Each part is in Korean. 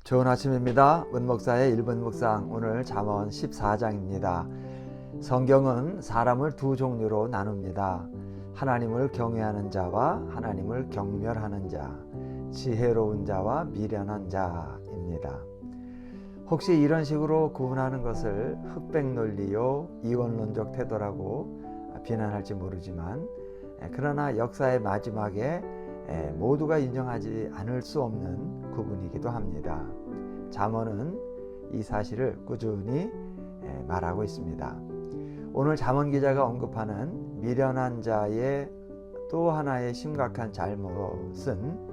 좋은 아침입니다. 문목사의 1분 묵상, 오늘 잠언 14장입니다. 성경은 사람을 두 종류로 나눕니다. 하나님을 경외하는 자와 하나님을 경멸하는 자, 지혜로운 자와 미련한 자입니다. 혹시 이런 식으로 구분하는 것을 흑백 논리요, 이원론적 태도라고 비난할지 모르지만, 그러나 역사의 마지막에 모두가 인정하지 않을 수 없는 구분이기도 합니다. 잠언은 이 사실을 꾸준히 말하고 있습니다. 오늘 잠언 기자가 언급하는 미련한 자의 또 하나의 심각한 잘못은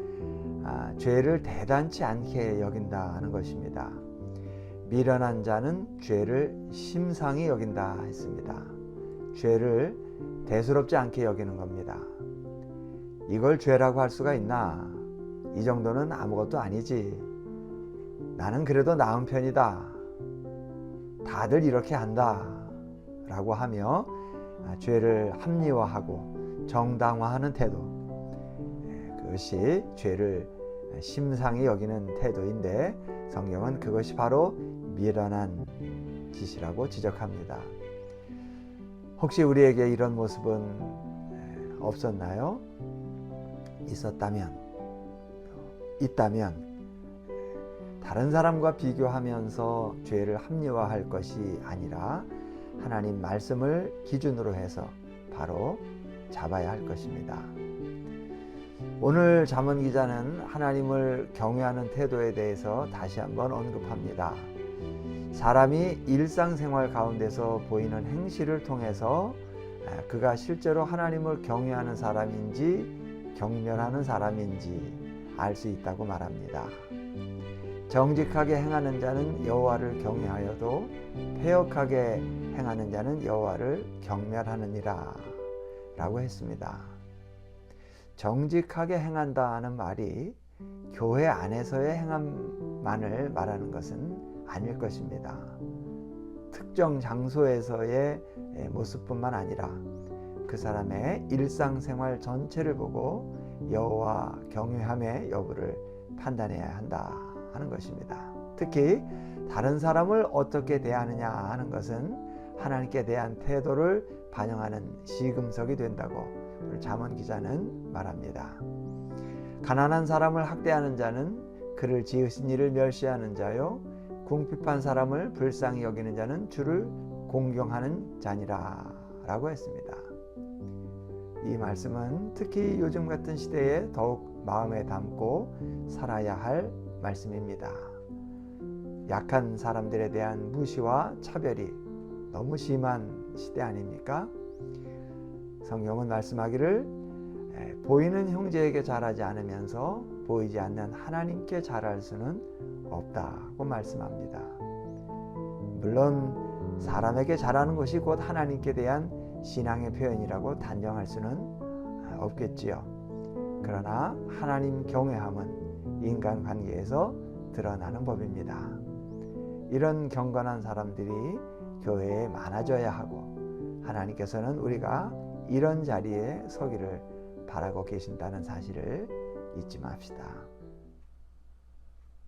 죄를 대단치 않게 여긴다는 것입니다. 미련한 자는 죄를 심상히 여긴다 했습니다. 죄를 대수롭지 않게 여기는 겁니다. 이걸 죄라고 할 수가 있나? 이 정도는 아무것도 아니지. 나는 그래도 나은 편이다. 다들 이렇게 한다. 라고 하며 죄를 합리화하고 정당화하는 태도. 그것이 죄를 심상히 여기는 태도인데, 성경은 그것이 바로 미련한 짓이라고 지적합니다. 혹시 우리에게 이런 모습은 없었나요? 있다면 다른 사람과 비교하면서 죄를 합리화할 것이 아니라 하나님 말씀을 기준으로 해서 바로 잡아야 할 것입니다. 오늘 잠언 기자는 하나님을 경외하는 태도에 대해서 다시 한번 언급합니다. 사람이 일상생활 가운데서 보이는 행실을 통해서 그가 실제로 하나님을 경외하는 사람인지 경멸하는 사람인지 알 수 있다고 말합니다. 정직하게 행하는 자는 여호와를 경외하여도 패역하게 행하는 자는 여호와를 경멸하느니라 라고 했습니다. 정직하게 행한다는 말이 교회 안에서의 행함만을 말하는 것은 아닐 것입니다. 특정 장소에서의 모습뿐만 아니라 그 사람의 일상생활 전체를 보고 여호와 경외함의 여부를 판단해야 한다 하는 것입니다. 특히 다른 사람을 어떻게 대하느냐 하는 것은 하나님께 대한 태도를 반영하는 시금석이 된다고 잠언 기자는 말합니다. 가난한 사람을 학대하는 자는 그를 지으신 이를 멸시하는 자요, 궁핍한 사람을 불쌍히 여기는 자는 주를 공경하는 자니라 라고 했습니다. 이 말씀은 특히 요즘 같은 시대에 더욱 마음에 담고 살아야 할 말씀입니다. 약한 사람들에 대한 무시와 차별이 너무 심한 시대 아닙니까? 성경은 말씀하기를 보이는 형제에게 잘하지 않으면서 보이지 않는 하나님께 잘할 수는 없다고 말씀합니다. 물론 사람에게 잘하는 것이 곧 하나님께 대한 신앙의 표현이라고 단정할 수는 없겠지요. 그러나 하나님 경외함은 인간관계에서 드러나는 법입니다. 이런 경건한 사람들이 교회에 많아져야 하고, 하나님께서는 우리가 이런 자리에 서기를 바라고 계신다는 사실을 잊지 맙시다.